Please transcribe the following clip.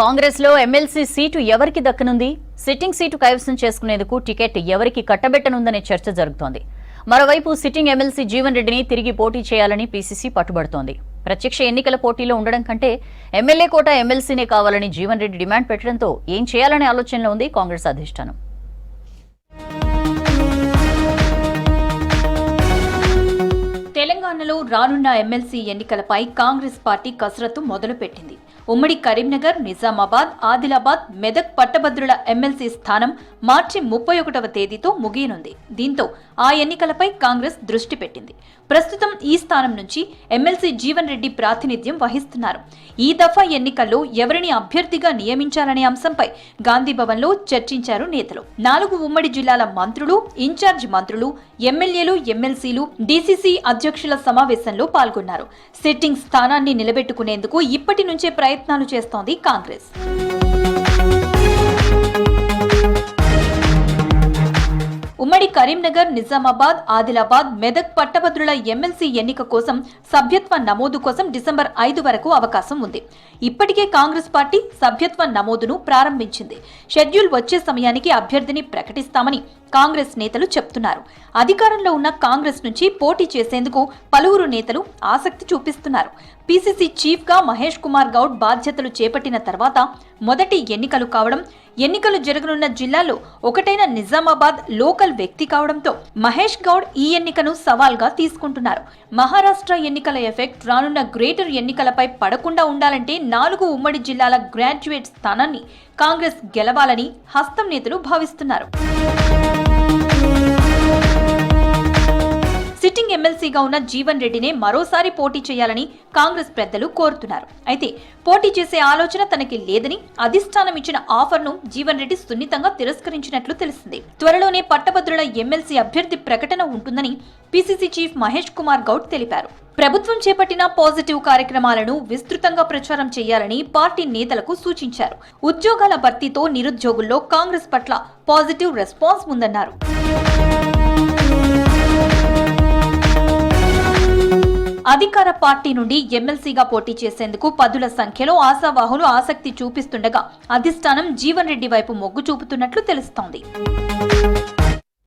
కాంగ్రెస్ లో MLC seat ఎవరికి దక్కనుంది? Sitting seat కైవసం చేసుకునేందుకు టికెట్ ఎవరికి కట్టబెట్టనుందనే చర్చ జరుగుతోంది. మరోవైపు సిట్టింగ్ ఎమ్మెల్సీ జీవన్ రెడ్డిని తిరిగి పోటీ చేయాలని పీసీసీ పట్టుబడుతోంది. ప్రత్యక్ష ఎన్నికల పోటీలో ఉండడం కంటే ఎమ్మెల్యే కోట ఎమ్మెల్సీనే కావాలని జీవన్ రెడ్డి డిమాండ్ పెట్టడంతో ఏం చేయాలనే ఆలోచనలో ఉంది కాంగ్రెస్ అధిష్టానం. తెలంగాణలో రానున్న ఎమ్మెల్సీ ఎన్నికలపై కాంగ్రెస్ పార్టీ కసరత్తు మొదలుపెట్టింది. ఉమ్మడి కరీంనగర్, నిజామాబాద్, ఆదిలాబాద్, మెదక్ పట్టభద్రుల ఎమ్మెల్సీ స్థానం మార్చి 31వ తేదీతో ముగియనుంది. దీంతో ఆ ఎన్నికలపై కాంగ్రెస్ దృష్టి పెట్టింది. ప్రస్తుతం ఈ స్థానం నుంచి ఎమ్మెల్సీ జీవన్ రెడ్డి ప్రాతినిధ్యం వహిస్తున్నారు. ఈ దఫా ఎన్నికల్లో ఎవరిని అభ్యర్థిగా నియమించాలనే అంశంపై గాంధీభవన్లో చర్చించారు నేతలు. 4 ఉమ్మడి జిల్లాల మంత్రులు, ఇన్ఛార్జి మంత్రులు, ఎమ్మెల్యేలు, ఎమ్మెల్సీలు డీసీసీ అధ్యక్షుల సమావేశంలో పాల్గొన్నారు. సిట్టింగ్ స్థానాన్ని నిలబెట్టుకునేందుకు ఇప్పటి నుంచే ప్రయత్నాలు చేస్తోంది కాంగ్రెస్. ఉమ్మడి కరీంనగర్, నిజామాబాద్, ఆదిలాబాద్, మెదక్ పట్టభద్రుల ఎమ్మెల్సీ ఎన్నిక కోసం సభ్యత్వ నమోదు కోసం డిసెంబర్ 5 వరకు అవకాశం ఉంది. ఇప్పటికే కాంగ్రెస్ పార్టీ సభ్యత్వ నమోదును ప్రారంభించింది. షెడ్యూల్ వచ్చే సమయానికి అభ్యర్థిని ప్రకటిస్తామని కాంగ్రెస్ నేతలు చెప్తున్నారు. అధికారంలో ఉన్న కాంగ్రెస్ నుంచి పోటీ చేసేందుకు పలువురు నేతలు ఆసక్తి చూపిస్తున్నారు. పీసీసీ చీఫ్ గా మహేష్ కుమార్ గౌడ్ బాధ్యతలు చేపట్టిన తర్వాత మొదటి ఎన్నికలు కావడం, ఎన్నికలు జరగనున్న జిల్లాలో ఒకటైన నిజామాబాద్ లోకల్ వ్యక్తి కావడంతో మహేష్ గౌడ్ ఈ ఎన్నికను సవాల్గా తీసుకుంటున్నారు. మహారాష్ట్ర ఎన్నికల ఎఫెక్ట్ రానున్న గ్రేటర్ ఎన్నికలపై పడకుండా ఉండాలంటే 4 ఉమ్మడి జిల్లాల గ్రాడ్యుయేట్ స్థానాన్ని కాంగ్రెస్ గెలవాలని హస్తం నేతలు భావిస్తున్నారు. సిట్టింగ్ ఎమ్మెల్సీగా ఉన్న జీవన్ రెడ్డినే మరోసారి పోటీ చేయాలని కాంగ్రెస్ పెద్దలు కోరుతున్నారు. అయితే పోటీ చేసే ఆలోచన తనకి లేదని అధిష్టానం ఇచ్చిన ఆఫర్ను జీవన్ రెడ్డి సున్నితంగా తిరస్కరించినట్లు తెలిసింది. త్వరలోనే పట్టభద్రుల ఎమ్మెల్సీ అభ్యర్థి ప్రకటన ఉంటుందని పీసీసీ చీఫ్ మహేష్ కుమార్ గౌడ్ తెలిపారు. ప్రభుత్వం చేపట్టిన పాజిటివ్ కార్యక్రమాలను విస్తృతంగా ప్రచారం చేయాలని పార్టీ నేతలకు సూచించారు. ఉద్యోగాల భర్తీతో నిరుద్యోగుల్లో కాంగ్రెస్ పట్ల పాజిటివ్ రెస్పాన్స్ ఉందన్నారు. అధికార పార్టీ నుండి ఎమ్మెల్సీగా పోటీ చేసేందుకు పదుల సంఖ్యలో ఆశావాహులు ఆసక్తి చూపిస్తుండగా అధిష్టానం జీవన్ రెడ్డి వైపు మొగ్గు చూపుతున్నట్లు తెలుస్తోంది.